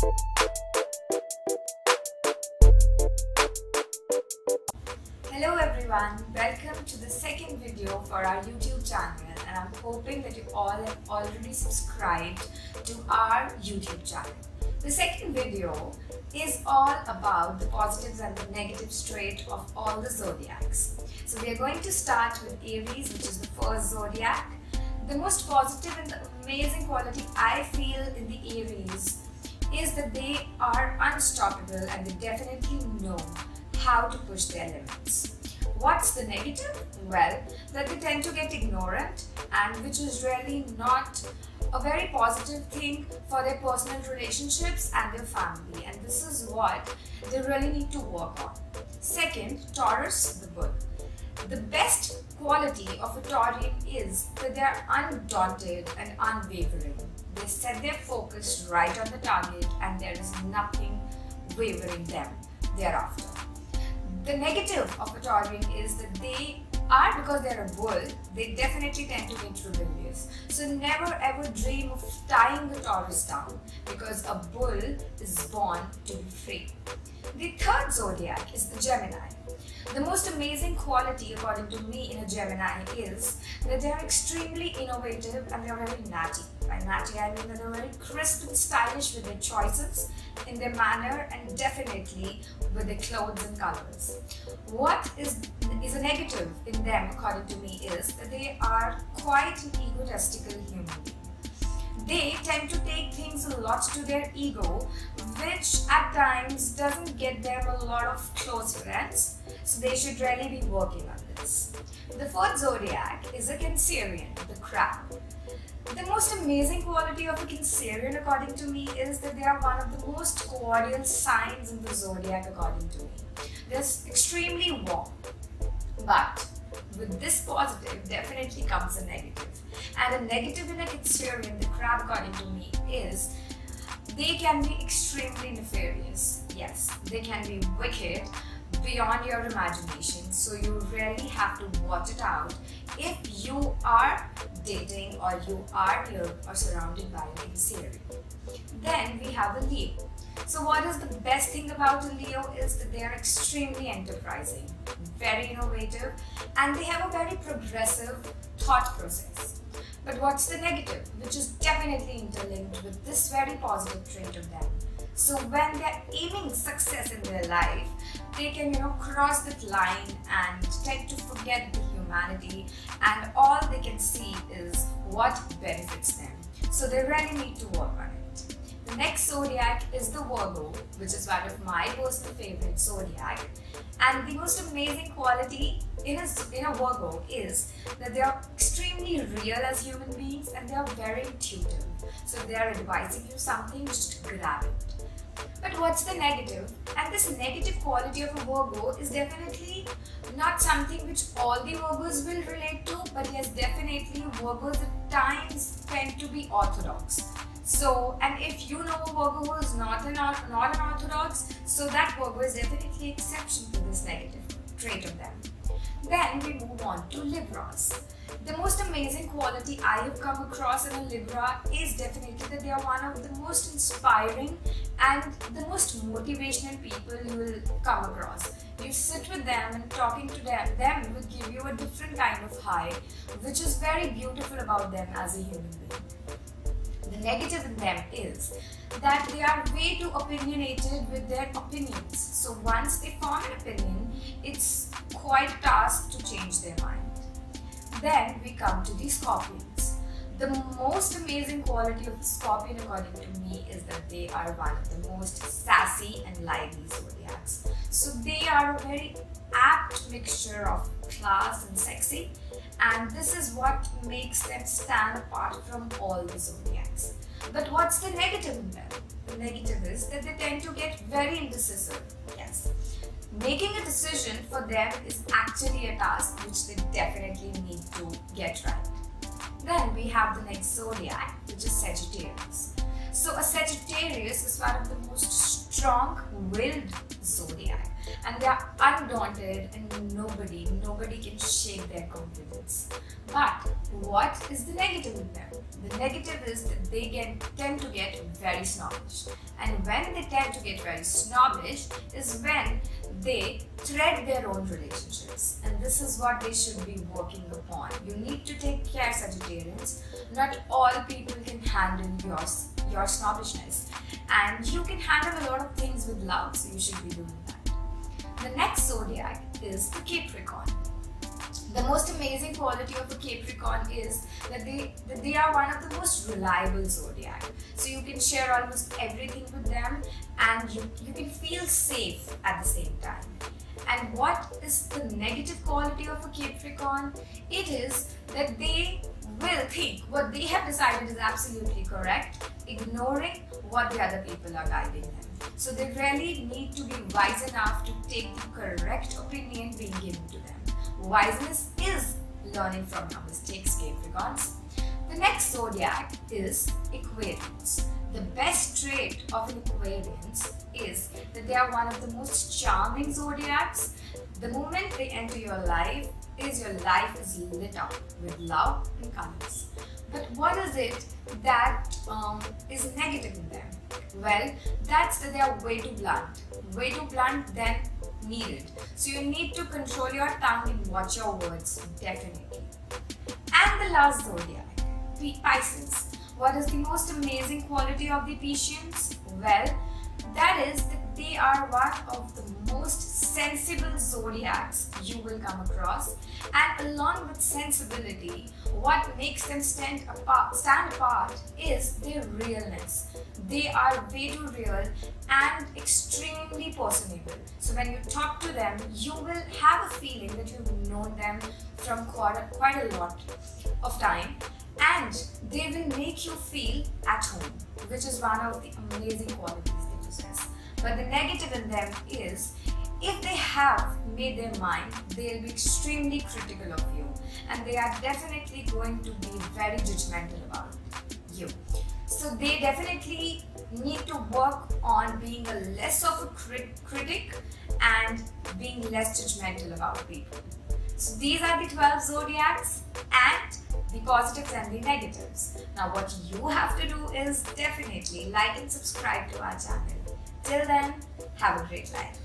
Hello everyone, welcome to the second video for our YouTube channel, and I'm hoping that you all have already subscribed to our YouTube channel. The second video is all about the positives and the negatives trait of all the zodiacs. So we are going to start with Aries, which is the first zodiac. The most positive and the amazing quality I feel in the Aries is that they are unstoppable and they definitely know how to push their limits. What's the negative? Well, that they tend to get ignorant, and which is really not a very positive thing for their personal relationships and their family, and this is what they really need to work on. Second, Taurus, the bull. The best quality of a Taurian is that they are undaunted and unwavering. They set their focus right on the target and there is nothing wavering them thereafter. The negative of a Taurian is that they are, because they're a bull, they definitely tend to get rebellious. So never ever dream of tying the Taurus down, because a bull is born to be free. The third zodiac is the Gemini. The most amazing quality, according to me, in a Gemini is that they are extremely innovative and they are very natty. By natty, I mean that they are very crisp and stylish with their choices, in their manner, and definitely with their clothes and colors. What is a negative in them, according to me, is that they are quite an egotistical human being. They tend to take things a lot to their ego, which at times doesn't get them a lot of close friends. So they should really be working on this. The fourth zodiac is a Cancerian, the crab. The most amazing quality of a Cancerian, according to me, is that they are one of the most cordial signs in the zodiac, according to me. They're extremely warm, but with this positive definitely comes a negative. And a negative in a Cancerian, the crab, according to me, is they can be extremely nefarious. Yes, they can be wicked beyond your imagination, so you really have to watch it out if you are dating or you are near or surrounded by a Cancerian. Then we have a Leo. So what is the best thing about a Leo is that they are extremely enterprising, very innovative, and they have a very progressive thought process. But what's the negative, which is definitely interlinked with this very positive trait of them? So when they're aiming success in their life, they can, cross that line and tend to forget the humanity, and all they can see is what benefits them. So they really need to work on it. The next zodiac is the Virgo, which is one of my personal favorite zodiac. And the most amazing quality in a Virgo is that they are extremely real as human beings and they are very intuitive. So if they are advising you something, just grab it. But what's the negative? And this negative quality of a Virgo is definitely not something which all the Virgos will relate to, but yes, definitely Virgos at times tend to be orthodox. So, and if you know a Virgo who is not an orthodox, so that Virgo is definitely an exception to this negative trait of them. Then we move on to Libras. The most amazing quality I have come across in a Libra is definitely that they are one of the most inspiring and the most motivational people you will come across. You sit with them and talking to them will give you a different kind of high, which is very beautiful about them as a human being. The negative in them is that they are way too opinionated with their opinions. So once they form an opinion, it's quite a task to change their mind. Then we come to the Scorpions. The most amazing quality of the Scorpion, according to me, is that they are one of the most sassy and lively zodiacs. So they are a very apt mixture of class and sexy, and this is what makes them stand apart from all the zodiacs. But what's the negative in them? The negative is that they tend to get very indecisive. Yes. Making a decision for them is actually a task which they definitely need to get right. Then we have the next zodiac, which is Sagittarius. So a Sagittarius is one of the most strong-willed zodiac, and they are undaunted, and nobody can shake their confidence. But what is the negative in them? The negative is that they tend to get very snobbish, and when they tend to get very snobbish is when they thread their own relationships, and this is what they should be working upon. You need to take care, Sagittarians. Not all people can handle your snobbishness, and you can handle a lot of things with love, so you should be doing that. The next zodiac is the Capricorn. The most amazing quality of a Capricorn is that they are one of the most reliable zodiac. So you can share almost everything with them, and you can feel safe at the same time. And what is the negative quality of a Capricorn? It is that they will think what they have decided is absolutely correct, ignoring what the other people are guiding them. So they really need to be wise enough to take the correct opinion being given to them. Wiseness is learning from your mistakes, Capricorns. The next zodiac is Aquarius. The best trait of an Aquarius is that they are one of the most charming zodiacs. The moment they enter your life is lit up with love and colors. But what is it that is negative in them? Well, that's that they are way too blunt than needed. So you need to control your tongue and watch your words, definitely. And the last zodiac, Pisces. What is the most amazing quality of the Pisceans? Well, that is that they are one of the most sensible zodiacs you will come across, and along with sensibility, what makes them stand apart is their realness. They are way too real and extremely personable. So when you talk to them, you will have a feeling that you've known them from quite a lot of time, and they will make you feel at home, which is one of the amazing qualities they possess. But the negative in them is, if they have made their mind, they'll be extremely critical of you, and they are definitely going to be very judgmental about you. So they definitely need to work on being a less of a critic and being less judgmental about people. So these are the 12 zodiacs and the positives and the negatives. Now what you have to do is definitely like and subscribe to our channel. Till then, have a great life.